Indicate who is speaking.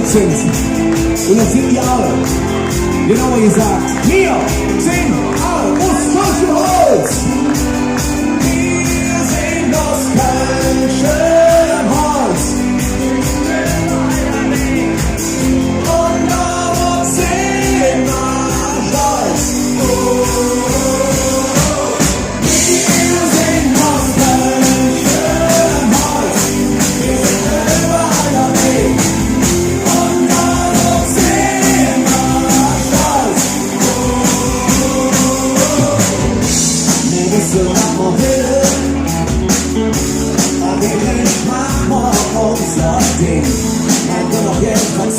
Speaker 1: unterwegs sind. Und das sind die alle. Genau wie gesagt. Wir sind alle Ostdeutsch-Holz. Wir sind aus Kölschem Holz. Und darauf sind wir stolz. Wir sind aus Kölschem Holz. Wir sind überall dabei. Und darauf sind wir stolz. Mir bist du nach mir will. Aber ich mach mal unser Ding. Mein Gott, auf jeden Fall